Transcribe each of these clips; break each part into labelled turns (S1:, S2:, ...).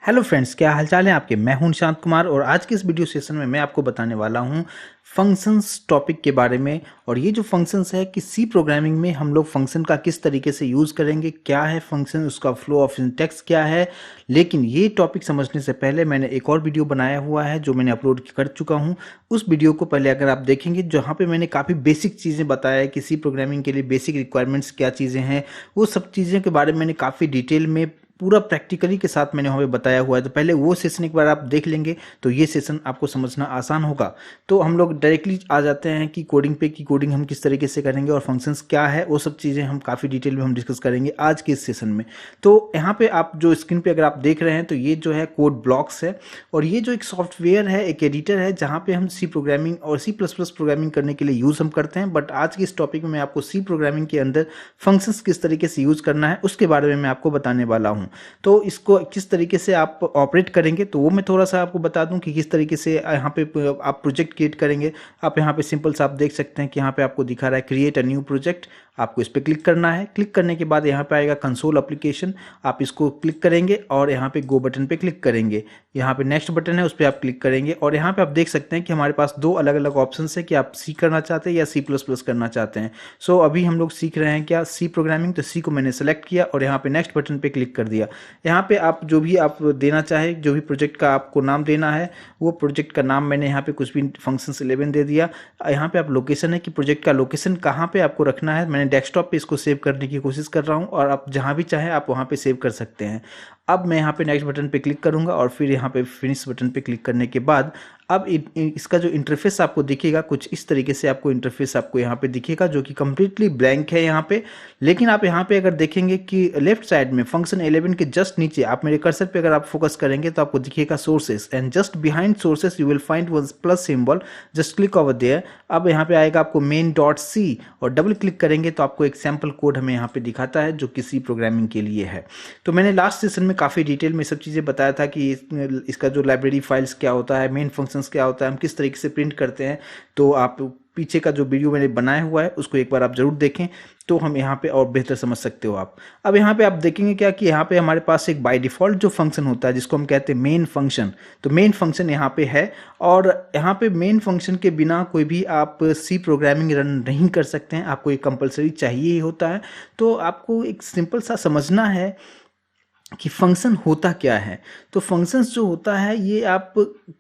S1: Hello friends, क्या हालचाल है आपके। मैं हूं निशांत कुमार और आज के इस वीडियो सेशन में मैं आपको बताने वाला हूं फंक्शंस टॉपिक के बारे में। और ये जो फंक्शंस है कि सी प्रोग्रामिंग में हम लोग फंक्शन का किस तरीके से यूज़ करेंगे, क्या है फंक्शन, उसका फ्लो ऑफ सिंटैक्स क्या है। लेकिन ये टॉपिक समझने से पहले मैंने एक और वीडियो बनाया हुआ है जो मैंने अपलोड कर चुका हूँ। उस वीडियो को पहले अगर आप देखेंगे, जहाँ पे मैंने काफ़ी बेसिक चीज़ें बताया है कि सी प्रोग्रामिंग के लिए बेसिक रिक्वायरमेंट्स क्या चीज़ें हैं, वो सब चीज़ें के बारे में मैंने काफ़ी डिटेल में पूरा प्रैक्टिकली के साथ मैंने वहाँ पे बताया हुआ है। तो पहले वो सेशन एक बार आप देख लेंगे तो ये सेशन आपको समझना आसान होगा। तो हम लोग डायरेक्टली आ जाते हैं कि कोडिंग पे, कि कोडिंग हम किस तरीके से करेंगे और फंक्शंस क्या है, वो सब चीज़ें हम काफ़ी डिटेल में हम डिस्कस करेंगे आज के इस सेशन में। तो यहाँ पे आप जो स्क्रीन पे अगर आप देख रहे हैं तो ये जो है कोड ब्लॉक्स है, और ये जो एक सॉफ्टवेयर है, एक एडिटर है, जहाँ पे हम सी प्रोग्रामिंग और सी प्लस प्लस प्रोग्रामिंग करने के लिए यूज़ हम करते हैं। बट आज के इस टॉपिक में मैं आपको सी प्रोग्रामिंग के अंदर फंक्शंस किस तरीके से यूज़ करना है उसके बारे में मैं आपको बताने वाला हूँ। तो इसको किस तरीके से आप ऑपरेट करेंगे तो वो मैं थोड़ा सा आपको बता दूं कि किस तरीके से यहाँ पे आप प्रोजेक्ट क्रिएट करेंगे। आप यहाँ पे सिंपल सा आप देख सकते हैं कि यहाँ पे आपको दिखा रहा है क्रिएट अ न्यू प्रोजेक्ट। आपको इस पर क्लिक करना है। क्लिक करने के बाद यहाँ पे आएगा कंसोल एप्लीकेशन, आप इसको क्लिक करेंगे और यहाँ पे गो बटन पे क्लिक करेंगे। यहाँ पे नेक्स्ट बटन है, उस पर आप क्लिक करेंगे और यहाँ पे आप देख सकते हैं कि हमारे पास दो अलग अलग ऑप्शन है कि आप सी करना चाहते हैं या सी प्लस प्लस करना चाहते हैं। सो अभी हम लोग सीख रहे हैं क्या, सी प्रोग्रामिंग। तो सी को मैंने सेलेक्ट किया और यहाँ पे नेक्स्ट बटन पे क्लिक कर दिया। यहाँ पे आप जो भी आप देना चाहे, जो भी प्रोजेक्ट का आपको नाम देना है, वो प्रोजेक्ट का नाम मैंने यहाँ पे कुछ भी फंक्शंस 11 दे दिया। यहाँ पे आप लोकेशन है कि प्रोजेक्ट का लोकेशन कहाँ पे आपको रखना है। मैंने डेस्कटॉप पे इसको सेव करने की कोशिश कर रहा हूँ और आप जहाँ भी चाहें आप वहाँ पे सेव कर सकते हैं। अब मैं यहाँ पे नेक्स्ट बटन पे क्लिक करूँगा और फिर यहाँ पे फिनिश बटन पे क्लिक करने के बाद अब इसका जो इंटरफेस आपको दिखेगा कुछ इस तरीके से, आपको इंटरफेस आपको यहाँ पे दिखेगा जो कि कम्प्लीटली ब्लैंक है यहाँ पे। लेकिन आप यहाँ पे अगर देखेंगे कि लेफ्ट साइड में फंक्शन 11 के जस्ट नीचे आप मेरे कर्सर पे अगर आप फोकस करेंगे तो आपको दिखेगा sources, and just behind sources you will find one plus symbol, just click over there. अब यहाँ पे आएगा आपको मेन डॉट सी और डबल क्लिक करेंगे तो आपको एक सैम्पल कोड हमें यहाँ पे दिखाता है जो कि सी प्रोग्रामिंग के लिए है। तो मैंने लास्ट सेशन में काफ़ी डिटेल में सब चीज़ें बताया था कि इसका जो लाइब्रेरी फाइल्स क्या होता है, मेन फंक्शंस क्या होता है, हम किस तरीके से प्रिंट करते हैं। तो आप पीछे का जो वीडियो मैंने बनाया हुआ है उसको एक बार आप जरूर देखें, तो हम यहाँ पे और बेहतर समझ सकते हो आप। अब यहाँ पे आप देखेंगे क्या कि यहाँ पे हमारे पास एक बाय डिफ़ॉल्ट जो फंक्शन होता है जिसको हम कहते हैं मेन फंक्शन। तो मेन फंक्शन यहाँ पे है और यहाँ पे मेन फंक्शन के बिना कोई भी आप सी प्रोग्रामिंग रन नहीं कर सकते हैं, आपको ये कंपलसरी चाहिए ही होता है। तो आपको एक सिंपल सा समझना है कि फंक्शन होता क्या है। तो फंक्शंस जो होता है ये आप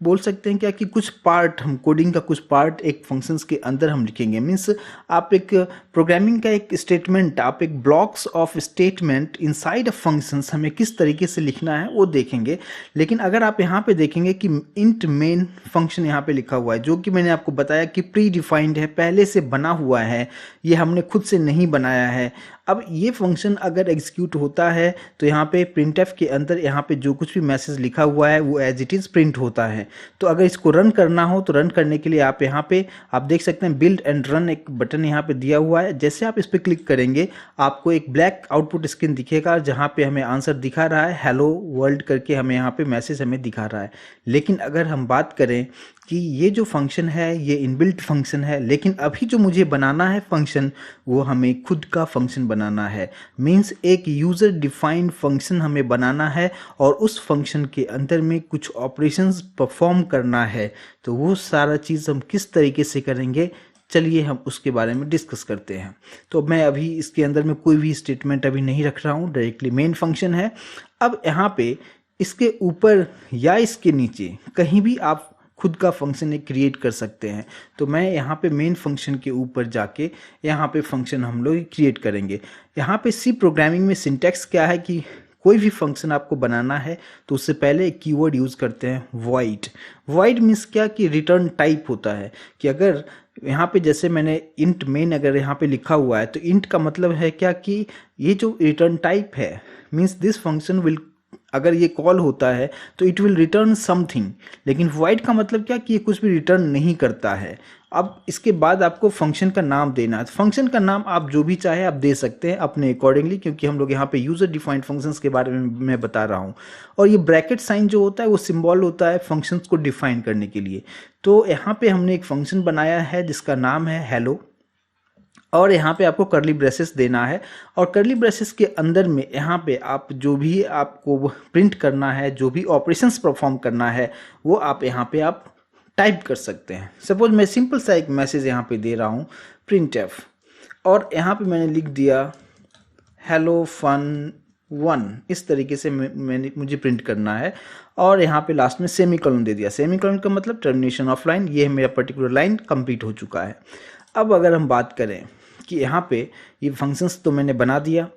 S1: बोल सकते हैं क्या कि कुछ पार्ट, हम कोडिंग का कुछ पार्ट एक फंक्शंस के अंदर हम लिखेंगे। मीन्स आप एक प्रोग्रामिंग का एक स्टेटमेंट, आप एक blocks of statement inside of functions हमें किस तरीके से लिखना है वो देखेंगे। लेकिन अगर आप यहाँ पे देखेंगे कि इंट मेन फंक्शन यहाँ पे लिखा हुआ है जो कि मैंने आपको बताया कि प्री डिफाइंड है, पहले से बना हुआ है, ये हमने खुद से नहीं बनाया है। अब ये फंक्शन अगर एग्जीक्यूट होता है तो यहाँ पे प्रिंटफ के अंदर यहाँ पे जो कुछ भी मैसेज लिखा हुआ है वो एज इट इज़ प्रिंट होता है। तो अगर इसको रन करना हो तो रन करने के लिए आप यहाँ पे आप देख सकते हैं बिल्ड एंड रन एक बटन यहाँ पे दिया हुआ है। जैसे आप इस पर क्लिक करेंगे आपको एक ब्लैक आउटपुट स्क्रीन दिखेगा जहाँ पे हमें आंसर दिखा रहा है हेलो वर्ल्ड करके, हमें यहाँ पे मैसेज हमें दिखा रहा है। लेकिन अगर हम बात करें कि ये जो फंक्शन है ये इनबिल्ट फंक्शन है, लेकिन अभी जो मुझे बनाना है फंक्शन वो हमें खुद का फंक्शन बनाना है। मींस एक यूज़र डिफाइंड फंक्शन हमें बनाना है और उस फंक्शन के अंदर में कुछ ऑपरेशंस परफॉर्म करना है। तो वो सारा चीज़ हम किस तरीके से करेंगे, चलिए हम उसके बारे में डिस्कस करते हैं। तो मैं अभी इसके अंदर में कोई भी स्टेटमेंट अभी नहीं रख रहा हूँ, डायरेक्टली मेन फंक्शन है। अब यहाँ पे इसके ऊपर या इसके नीचे कहीं भी आप खुद का फंक्शन एक क्रिएट कर सकते हैं। तो मैं यहाँ पे मेन फंक्शन के ऊपर जाके यहाँ पे फंक्शन हम लोग क्रिएट करेंगे। यहाँ पे सी प्रोग्रामिंग में सिंटैक्स क्या है कि कोई भी फंक्शन आपको बनाना है तो उससे पहले एक कीवर्ड यूज़ करते हैं वॉइड। वॉइड मीन्स क्या कि रिटर्न टाइप होता है कि अगर यहाँ पे जैसे मैंने इंट मेन अगर यहाँ पे लिखा हुआ है तो इंट का मतलब है क्या कि ये जो रिटर्न टाइप है मीन्स दिस फंक्शन विल, अगर ये कॉल होता है तो इट विल रिटर्न समथिंग। लेकिन वॉइड का मतलब क्या कि ये कुछ भी रिटर्न नहीं करता है। अब इसके बाद आपको फंक्शन का नाम देना है। फंक्शन का नाम आप जो भी चाहे आप दे सकते हैं अपने अकॉर्डिंगली, क्योंकि हम लोग यहाँ पे यूज़र डिफाइंड फंक्शंस के बारे में मैं बता रहा हूँ। और ये ब्रैकेट साइन जो होता है वो सिंबल होता है फंक्शंस को डिफाइन करने के लिए। तो यहाँ पे हमने एक फंक्शन बनाया है जिसका नाम है हेलो। और यहाँ पे आपको कर्ली ब्रेसेस देना है और कर्ली ब्रेसेस के अंदर में यहाँ पे आप जो भी आपको प्रिंट करना है, जो भी ऑपरेशंस परफॉर्म करना है, वो आप यहाँ पे आप टाइप कर सकते हैं। सपोज मैं सिंपल सा एक मैसेज यहाँ पे दे रहा हूँ printf, और यहाँ पे मैंने लिख दिया हेलो फन 1, इस तरीके से मुझे प्रिंट करना है, और यहाँ पे लास्ट में सेमीकोलन दे दिया। सेमीकोलन का मतलब टर्मिनेशन ऑफ लाइन, ये मेरा पर्टिकुलर लाइन कंप्लीट हो चुका है। अब अगर हम बात करें कि यहाँ पे ये फंक्शंस तो मैंने बना दिया,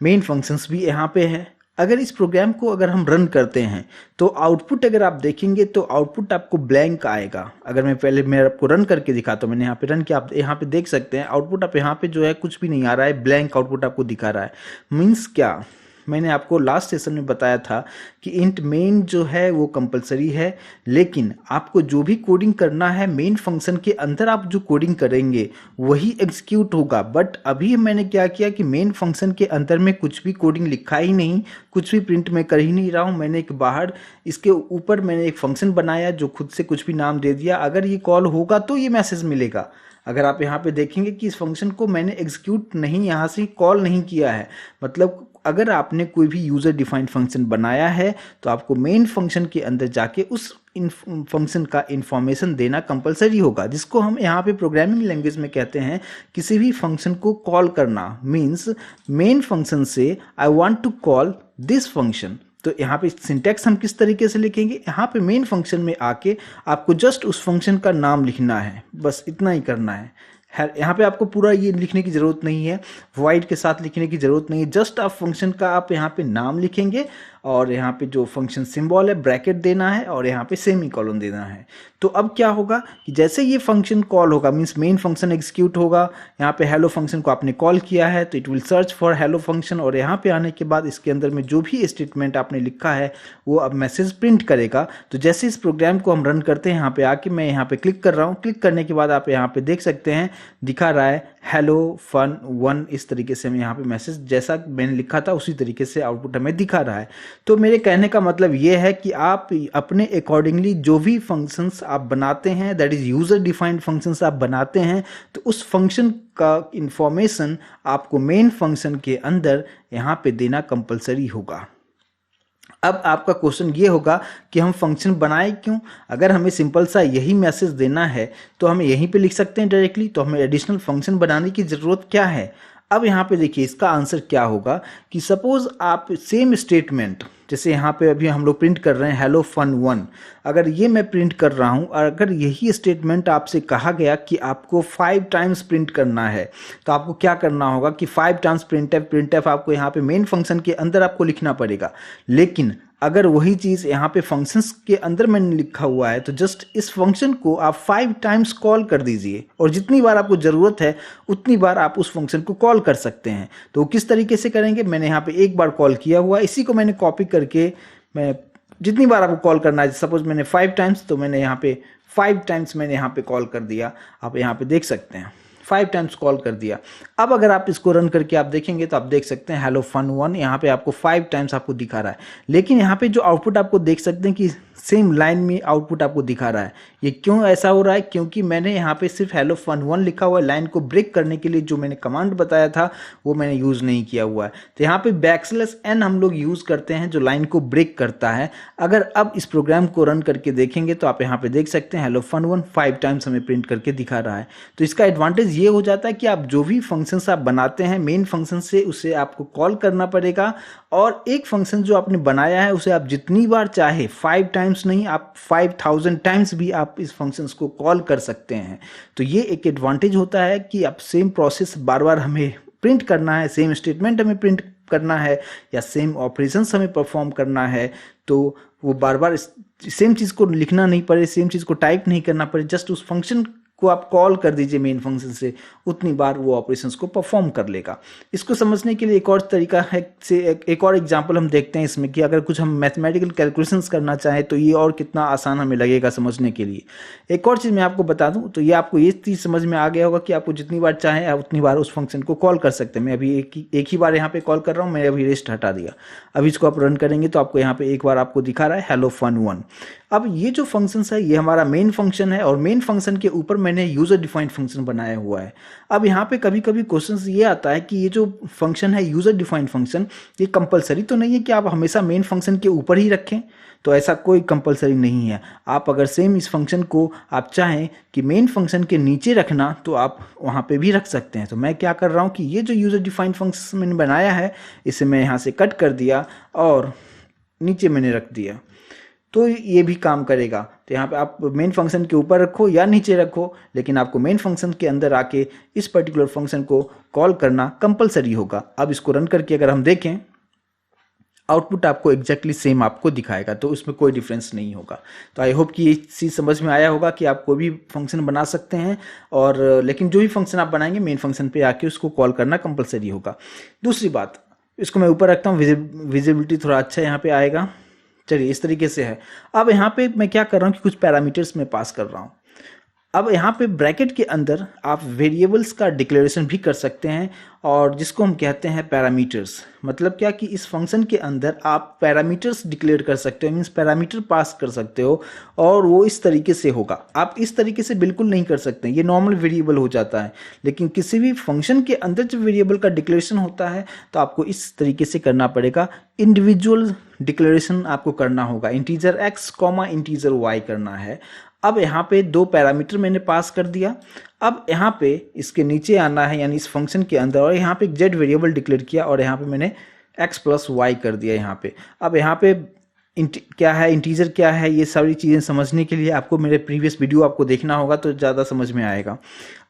S1: मेन फंक्शंस भी यहाँ पे है। अगर इस प्रोग्राम को अगर हम रन करते हैं तो आउटपुट अगर आप देखेंगे तो आउटपुट आपको ब्लैंक आएगा। अगर मैं आपको रन करके दिखाता हूँ, मैंने यहाँ पे रन किया, आप यहाँ पे देख सकते हैं आउटपुट आप यहाँ पे जो है कुछ भी नहीं आ रहा है, ब्लैंक आउटपुट आपको दिखा रहा है। मीन्स क्या, मैंने आपको लास्ट सेशन में बताया था कि इंट मेन जो है वो कंपलसरी है, लेकिन आपको जो भी कोडिंग करना है मेन फंक्शन के अंदर आप जो कोडिंग करेंगे वही एग्जीक्यूट होगा। बट अभी मैंने क्या किया कि मेन फंक्शन के अंदर में कुछ भी कोडिंग लिखा ही नहीं, कुछ भी प्रिंट मैं कर ही नहीं रहा हूँ। मैंने एक बाहर इसके ऊपर मैंने एक फंक्शन बनाया जो खुद से कुछ भी नाम दे दिया। अगर ये कॉल होगा तो ये मैसेज मिलेगा। अगर आप यहाँ पे देखेंगे कि इस फंक्शन को मैंने एग्जीक्यूट नहीं, यहाँ से कॉल नहीं किया है, मतलब अगर आपने कोई भी यूज़र डिफाइंड फंक्शन बनाया है तो आपको मेन फंक्शन के अंदर जाके उस फंक्शन का इंफॉर्मेशन देना कंपलसरी होगा, जिसको हम यहाँ पे प्रोग्रामिंग लैंग्वेज में कहते हैं किसी भी फंक्शन को कॉल करना। मीन्स मेन फंक्शन से I want to call this function, तो यहाँ पे सिंटैक्स हम किस तरीके से लिखेंगे, यहाँ पे मेन फंक्शन में आके आपको जस्ट उस फंक्शन का नाम लिखना है, बस इतना ही करना है। यहाँ पे आपको पूरा ये लिखने की ज़रूरत नहीं है, वॉइड के साथ लिखने की ज़रूरत नहीं है, जस्ट आप फंक्शन का आप यहाँ पे नाम लिखेंगे और यहाँ पे जो फंक्शन सिंबल है ब्रैकेट देना है और यहाँ पे सेमी कॉलन देना है। तो अब क्या होगा कि जैसे ये फंक्शन कॉल होगा, मीन्स मेन फंक्शन एग्जीक्यूट होगा, यहाँ पे हेलो फंक्शन को आपने कॉल किया है तो it will search for hello function, और यहाँ पे आने के बाद इसके अंदर में जो भी स्टेटमेंट आपने लिखा है वो अब मैसेज प्रिंट करेगा। तो जैसे इस प्रोग्राम को हम रन करते हैं, यहाँ पे आके मैं यहाँ पे क्लिक कर रहा हूँ, क्लिक करने के बाद आप यहाँ पे देख सकते हैं दिखा रहा है हेलो फन 1, इस तरीके से हमें यहाँ पे मैसेज जैसा मैंने लिखा था उसी तरीके से आउटपुट हमें दिखा रहा है। तो मेरे कहने का मतलब ये है कि आप अपने अकॉर्डिंगली जो भी फंक्शंस आप बनाते हैं, that is user defined functions आप बनाते हैं, तो उस फंक्शन का इंफॉर्मेशन आपको मेन फंक्शन के अंदर यहाँ पे देना कंपलसरी होगा। अब आपका क्वेश्चन ये होगा कि हम फंक्शन बनाए क्यों? अगर हमें सिंपल सा यही मैसेज देना है तो हमें यहीं पे लिख सकते हैं डायरेक्टली, तो हमें एडिशनल फंक्शन बनाने की ज़रूरत क्या है? अब यहाँ पे देखिए इसका आंसर क्या होगा कि सपोज आप सेम स्टेटमेंट, जैसे यहाँ पे अभी हम लोग प्रिंट कर रहे हैं हेलो फन 1, अगर ये मैं प्रिंट कर रहा हूँ और अगर यही स्टेटमेंट आपसे कहा गया कि आपको 5 टाइम्स प्रिंट करना है, तो आपको क्या करना होगा कि 5 टाइम्स प्रिंटफ आपको यहाँ पे मेन फंक्शन के अंदर आपको लिखना पड़ेगा। लेकिन अगर वही चीज़ यहाँ पे फंक्शंस के अंदर मैंने लिखा हुआ है तो जस्ट इस फंक्शन को आप 5 टाइम्स कॉल कर दीजिए और जितनी बार आपको ज़रूरत है उतनी बार आप उस फंक्शन को कॉल कर सकते हैं। तो किस तरीके से करेंगे, मैंने यहाँ पे एक बार कॉल किया हुआ, इसी को मैंने कॉपी करके मैं जितनी बार आपको कॉल करना है, सपोज मैंने 5 टाइम्स, तो मैंने यहाँ पे 5 टाइम्स मैंने यहाँ पे कॉल कर दिया। आप यहाँ पे देख सकते हैं 5 टाइम्स कॉल कर दिया। अब अगर आप इसको रन करके आप देखेंगे तो आप देख सकते हैं हेलो फन 1 यहाँ पे आपको 5 टाइम्स आपको दिखा रहा है, लेकिन यहाँ पे जो आउटपुट आपको देख सकते हैं कि सेम लाइन में आउटपुट आपको दिखा रहा है। ये क्यों ऐसा हो रहा है? क्योंकि मैंने यहाँ पे सिर्फ हेलो फन 1 लिखा हुआ है, लाइन को ब्रेक करने के लिए जो मैंने कमांड बताया था वो मैंने यूज़ नहीं किया हुआ है। तो यहाँ पे \n हम लोग यूज़ करते हैं जो लाइन को ब्रेक करता है। अगर अब इस प्रोग्राम को रन करके देखेंगे तो आप यहाँ पे देख सकते हैं हेलो फन 1 5 टाइम्स हमें प्रिंट करके दिखा रहा है। तो इसका एडवांटेज ये हो जाता है कि आप जो भी फंक्शंस आप बनाते हैं मेन फंक्शन से उसे आपको कॉल करना पड़ेगा, और एक फंक्शन जो आपने बनाया है उसे आप जितनी बार चाहे 5 टाइम्स नहीं, आप 5000 टाइम्स भी आप इस फंक्शंस को कॉल कर सकते हैं। तो ये एक एडवांटेज होता है कि आप सेम प्रोसेस बार बार हमें प्रिंट करना है, सेम स्टेटमेंट हमें प्रिंट करना है या सेम ऑपरेशंस हमें परफॉर्म करना है, तो वो बार बार सेम चीज़ को लिखना नहीं पड़े, सेम चीज़ को टाइप नहीं करना पड़े, जस्ट उस फंक्शन को आप कॉल कर दीजिए मेन फंक्शन से, उतनी बार वो ऑपरेशंस को परफॉर्म कर लेगा। इसको समझने के लिए एक और तरीका है, एक और एग्जांपल हम देखते हैं इसमें कि अगर कुछ हम मैथमेटिकल कैलकुलेशंस करना चाहें तो ये और कितना आसान हमें लगेगा समझने के लिए। एक और चीज़ मैं आपको बता दूं तो ये आपको ये चीज़ समझ में आ गया होगा कि आपको जितनी बार चाहें आप उतनी बार उस फंक्शन को कॉल कर सकते हैं। मैं अभी एक ही बार यहाँ पे कॉल कर रहा हूँ, मैं अभी रेस्ट हटा दिया। अभी इसको आप रन करेंगे तो आपको यहाँ पे एक बार आपको दिखा रहा है हेलो फन 1। अब ये जो फंक्शंस है ये हमारा मेन फंक्शन है और मेन फंक्शन के ऊपर मैंने यूज़र डिफाइंड फंक्शन बनाया हुआ है। अब यहाँ पे कभी कभी क्वेश्चन ये आता है कि ये जो फंक्शन है यूज़र डिफाइंड फंक्शन, ये कंपलसरी तो नहीं है कि आप हमेशा मेन फंक्शन के ऊपर ही रखें। तो ऐसा कोई कंपलसरी नहीं है। आप अगर सेम इस फंक्शन को आप चाहें कि मेन फंक्शन के नीचे रखना तो आप वहाँ पे भी रख सकते हैं। तो मैं क्या कर रहा हूँ कि ये जो यूज़र डिफाइंड फंक्शन मैंने बनाया है इसे मैं यहाँ से कट कर दिया और नीचे मैंने रख दिया, तो ये भी काम करेगा। तो यहाँ पे आप मेन फंक्शन के ऊपर रखो या नीचे रखो, लेकिन आपको मेन फंक्शन के अंदर आके इस पर्टिकुलर फंक्शन को कॉल करना कंपलसरी होगा। अब इसको रन करके अगर हम देखें, आउटपुट आपको एग्जैक्टली सेम आपको दिखाएगा, तो उसमें कोई डिफरेंस नहीं होगा। तो आई होप कि ये चीज़ समझ में आया होगा कि आप कोई भी फंक्शन बना सकते हैं, और लेकिन जो भी फंक्शन आप बनाएंगे मेन फंक्शन पे आके उसको कॉल करना कंपलसरी होगा। दूसरी बात, इसको मैं ऊपर रखता हूँ, विजिबिलिटी थोड़ा अच्छा यहाँ पे आएगा। चलिए इस तरीके से है। अब यहाँ पे मैं क्या कर रहा हूँ कि कुछ पैरामीटर्स में पास कर रहा हूँ। अब यहाँ पे ब्रैकेट के अंदर आप वेरिएबल्स का डिक्लेरेशन भी कर सकते हैं, और जिसको हम कहते हैं पैरामीटर्स। मतलब क्या कि इस फंक्शन के अंदर आप पैरामीटर्स डिक्लेयर कर सकते हो, मीन्स पैरामीटर पास कर सकते हो, और वो इस तरीके से होगा। आप इस तरीके से बिल्कुल नहीं कर सकते, ये नॉर्मल वेरिएबल हो जाता है। लेकिन किसी भी फंक्शन के अंदर जब वेरिएबल का डिक्लेरेशन होता है तो आपको इस तरीके से करना पड़ेगा। इंडिविजुअल डिक्लेरेशन आपको करना होगा, integer x comma integer y करना है। अब यहाँ पे दो पैरामीटर मैंने पास कर दिया। अब यहाँ पे इसके नीचे आना है, यानी इस फंक्शन के अंदर, और यहाँ पे एक जेड वेरिएबल डिक्लेयर किया और यहाँ पे मैंने x प्लस वाई कर दिया यहाँ पे। अब यहाँ पे क्या है, इंटीजर क्या है, ये सारी चीज़ें समझने के लिए आपको मेरे प्रीवियस वीडियो आपको देखना होगा तो ज़्यादा समझ में आएगा।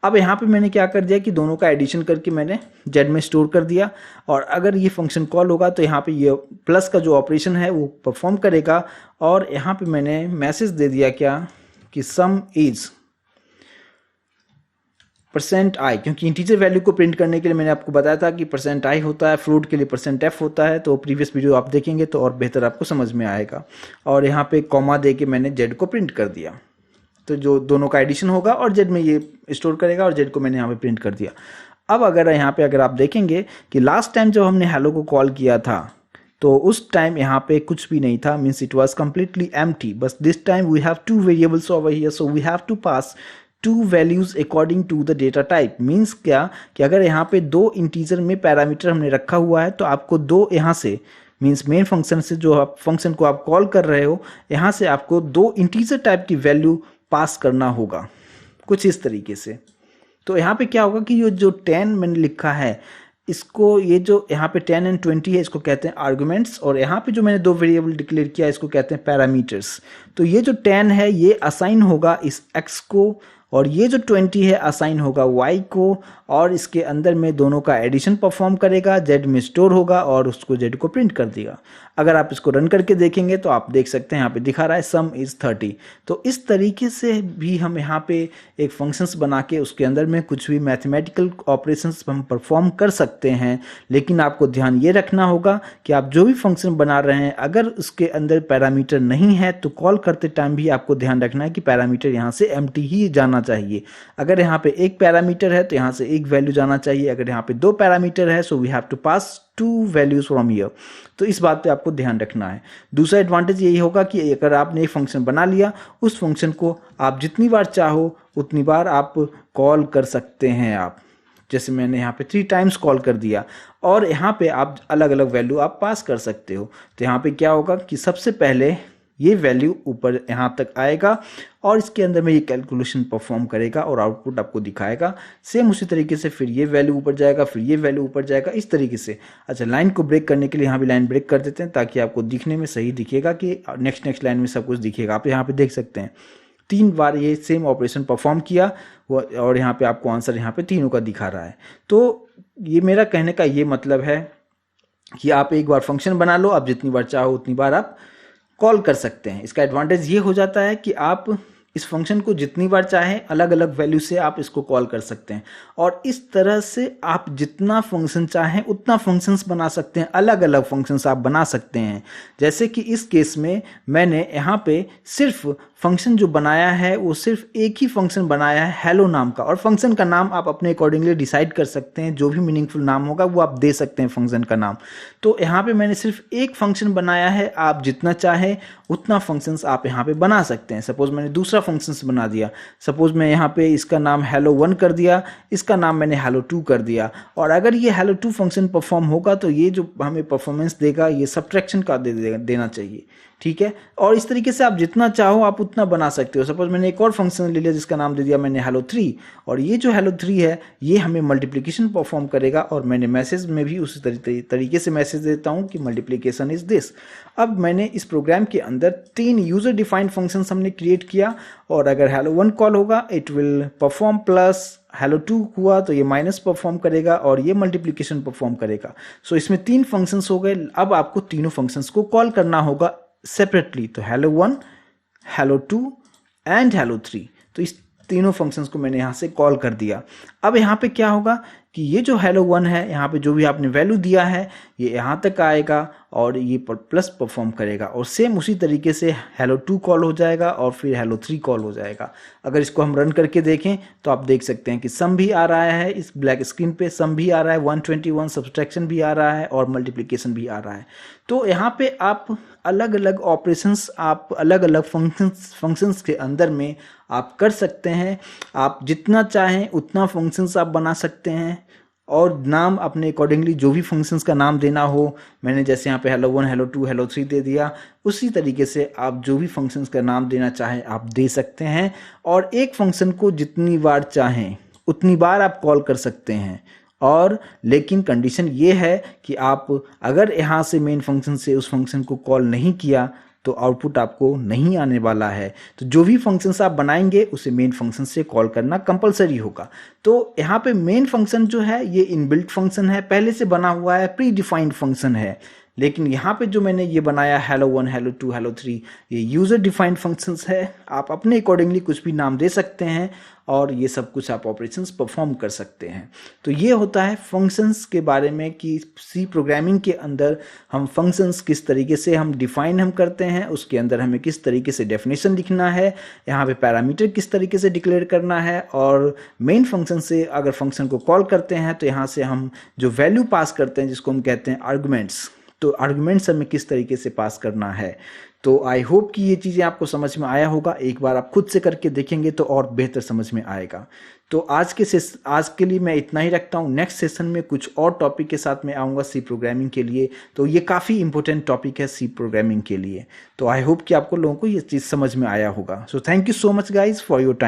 S1: अब यहाँ पे मैंने क्या कर दिया कि दोनों का एडिशन करके मैंने जेड में स्टोर कर दिया, और अगर ये फंक्शन कॉल होगा तो यहाँ पे ये प्लस का जो ऑपरेशन है वो परफॉर्म करेगा। और यहाँ पे मैंने मैसेज दे दिया क्या कि सम इज %i, क्योंकि इंटीजर वैल्यू को प्रिंट करने के लिए मैंने आपको बताया था कि %i होता है, फ्लोट के लिए %f होता है। तो प्रीवियस वीडियो आप देखेंगे तो और बेहतर आपको समझ में आएगा। और यहाँ पे कॉमा दे के मैंने जेड को प्रिंट कर दिया, तो जो दोनों का एडिशन होगा और जेड में ये स्टोर करेगा, और जेड को मैंने यहाँ पे प्रिंट कर दिया। अब अगर यहाँ पे अगर आप देखेंगे कि लास्ट टाइम जब हमने हेलो को कॉल किया था तो उस टाइम यहाँ पे कुछ भी नहीं था, means it was completely empty. बस this time we have two variables over here, so we have to pass two values according to the data type. Means क्या कि अगर यहाँ पे दो इंटीजर में पैरामीटर हमने रखा हुआ है तो आपको दो यहाँ से, मीन्स मेन फंक्शन से जो आप फंक्शन को आप कॉल कर रहे हो, यहाँ से आपको दो इंटीजर टाइप की वैल्यू पास करना होगा, कुछ इस तरीके से। तो यहाँ पे क्या होगा कि ये जो 10 मैंने लिखा है, इसको, ये जो यहाँ पे 10 और 20 है, इसको कहते हैं आर्गुमेंट्स, और यहाँ पे जो मैंने दो वेरिएबल डिक्लेयर किया इसको कहते हैं पैरामीटर्स। तो ये जो 10 है ये असाइन होगा इस x को, और ये जो 20 है असाइन होगा y को, और इसके अंदर में दोनों का एडिशन परफॉर्म करेगा, z में स्टोर होगा और उसको z को प्रिंट कर देगा। अगर आप इसको रन करके देखेंगे तो आप देख सकते हैं यहाँ पे दिखा रहा है सम इज़ 30। तो इस तरीके से भी हम यहाँ पे एक फंक्शंस बना के उसके अंदर में कुछ भी मैथमेटिकल ऑपरेशंस हम परफॉर्म कर सकते हैं। लेकिन आपको ध्यान ये रखना होगा कि आप जो भी फंक्शन बना रहे हैं अगर उसके अंदर पैरामीटर नहीं है तो कॉल करते टाइम भी आपको ध्यान रखना है कि पैरामीटर यहाँ से एम्प्टी ही जाना चाहिए। अगर यहाँ पे एक पैरामीटर है तो यहाँ से एक वैल्यू जाना चाहिए, अगर यहाँ पे दो पैरामीटर है so we have to pass two values from here. तो इस बात पे आपको ध्यान रखना है। दूसरा एडवांटेज यही होगा कि अगर आपने एक फंक्शन बना लिया, उस फंक्शन को आप जितनी बार चाहो उतनी बार आप कॉल कर सकते हैं। आप जैसे मैंने यहाँ पे 3 टाइम्स कॉल कर दिया, और यहाँ पे आप अलग अलग वैल्यू आप पास कर सकते हो। तो यहाँ पे क्या होगा कि सबसे पहले ये वैल्यू ऊपर यहाँ तक आएगा और इसके अंदर में ये कैलकुलेशन परफॉर्म करेगा और आउटपुट आपको दिखाएगा। सेम उसी तरीके से फिर ये वैल्यू ऊपर जाएगा, फिर ये वैल्यू ऊपर जाएगा, इस तरीके से। अच्छा, लाइन को ब्रेक करने के लिए यहाँ भी लाइन ब्रेक कर देते हैं ताकि आपको दिखने में सही दिखेगा कि नेक्स्ट लाइन में सब कुछ दिखेगा। आप यहाँ पे देख सकते हैं 3 बार ये सेम ऑपरेशन परफॉर्म किया और यहाँ पे आपको आंसर यहाँ पे तीनों का दिखा रहा है। तो ये मेरा कहने का ये मतलब है कि आप एक बार फंक्शन बना लो, आप जितनी बार चाहो उतनी बार आप कॉल कर सकते हैं। इसका एडवांटेज ये हो जाता है कि आप इस फंक्शन को जितनी बार चाहे अलग अलग वैल्यू से आप इसको कॉल कर सकते हैं और इस तरह से आप जितना फंक्शन चाहें उतना फंक्शंस बना सकते हैं, अलग अलग फंक्शंस आप बना सकते हैं। जैसे कि इस केस में मैंने यहाँ पे सिर्फ फंक्शन जो बनाया है वो सिर्फ एक ही फंक्शन बनाया है हेलो नाम का, और फंक्शन का नाम आप अपने अकॉर्डिंगली डिसाइड कर सकते हैं, जो भी मीनिंगफुल नाम होगा वो आप दे सकते हैं फंक्शन का नाम। तो यहाँ पे मैंने सिर्फ एक फंक्शन बनाया है, आप जितना चाहे उतना फंक्शंस आप यहाँ पे बना सकते हैं। सपोज मैंने दूसरा फंक्शंस बना दिया, सपोज मैं यहाँ पे इसका नाम hello1 कर दिया, इसका नाम मैंने hello2 कर दिया, और अगर ये hello2 फंक्शन परफॉर्म होगा तो ये जो हमें परफॉर्मेंस देगा ये सब्ट्रैक्शन का देना चाहिए, ठीक है। और इस तरीके से आप जितना चाहो आप उतना बना सकते हो। सपोज मैंने एक और फंक्शन ले लिया जिसका नाम दे दिया मैंने hello3, और ये जो hello3 है ये हमें मल्टीप्लिकेशन परफॉर्म करेगा, और मैंने मैसेज में भी उसी तरीके से मैसेज देता हूँ कि मल्टीप्लिकेशन इज दिस। अब मैंने इस प्रोग्राम के अंदर 3 यूजर डिफाइंड फंक्शंस हमने क्रिएट किया, और अगर hello1 कॉल होगा it will perform plus, hello2 हुआ तो ये माइनस परफॉर्म करेगा, और ये मल्टीप्लिकेशन परफॉर्म करेगा। सो इसमें 3 फंक्शंस हो गए। अब आपको तीनों फंक्शंस को कॉल करना होगा सेपरेटली, तो hello1, hello2 एंड hello3। तो इस तीनों फंक्शंस को मैंने यहाँ से कॉल कर दिया। अब यहाँ पे क्या होगा कि ये जो hello1 है, यहाँ पे जो भी आपने वैल्यू दिया है ये यहाँ तक आएगा और ये प्लस परफॉर्म करेगा, और सेम उसी तरीके से hello2 कॉल हो जाएगा और फिर hello3 कॉल हो जाएगा। अगर इसको हम रन करके देखें तो आप देख सकते हैं कि सम भी आ रहा है, इस ब्लैक स्क्रीन पे सम भी आ रहा है 121, सब्सट्रैक्शन भी आ रहा है और मल्टीप्लिकेशन भी आ रहा है। तो यहाँ पे आप अलग अलग ऑपरेशंस, आप अलग अलग फंक्शंस के अंदर में आप कर सकते हैं। आप जितना चाहें उतना फंक्शंस आप बना सकते हैं, और नाम अपने अकॉर्डिंगली जो भी फंक्शंस का नाम देना हो, मैंने जैसे यहाँ पे hello1, hello2, hello3 दे दिया, उसी तरीके से आप जो भी फंक्शंस का नाम देना चाहें आप दे सकते हैं, और एक फंक्शन को जितनी बार चाहें उतनी बार आप कॉल कर सकते हैं। और लेकिन कंडीशन ये है कि आप अगर यहाँ से मेन फंक्शन से उस फंक्शन को कॉल नहीं किया तो आउटपुट आपको नहीं आने वाला है। तो जो भी फंक्शंस आप बनाएंगे उसे मेन फंक्शन से कॉल करना कंपलसरी होगा। तो यहाँ पे मेन फंक्शन जो है ये इनबिल्ट फंक्शन है, पहले से बना हुआ है, प्री डिफाइंड फंक्शन है। लेकिन यहाँ पे जो मैंने ये बनाया hello1, hello2, hello3 ये यूज़र डिफाइंड फंक्शंस है। आप अपने अकॉर्डिंगली कुछ भी नाम दे सकते हैं और ये सब कुछ आप ऑपरेशंस परफॉर्म कर सकते हैं। तो ये होता है फंक्शंस के बारे में कि सी प्रोग्रामिंग के अंदर हम फंक्शंस किस तरीके से हम डिफाइन हम करते हैं, उसके अंदर हमें किस तरीके से डेफिनेशन लिखना है, यहाँ पे पैरामीटर किस तरीके से डिक्लेयर करना है, और मेन फंक्शन से अगर फंक्शन को कॉल करते हैं तो यहाँ से हम जो वैल्यू पास करते हैं जिसको हम कहते हैं आर्गुमेंट्स, तो आर्गुमेंट्स हमें किस तरीके से पास करना है। तो आई होप कि ये चीज़ें आपको समझ में आया होगा। एक बार आप खुद से करके देखेंगे तो और बेहतर समझ में आएगा। तो आज के लिए मैं इतना ही रखता हूँ। नेक्स्ट सेशन में कुछ और टॉपिक के साथ मैं आऊँगा सी प्रोग्रामिंग के लिए। तो ये काफ़ी इंपॉर्टेंट टॉपिक है सी प्रोग्रामिंग के लिए। तो आई होप कि आपको लोगों को ये चीज़ समझ में आया होगा। So thank you so much guys for your time.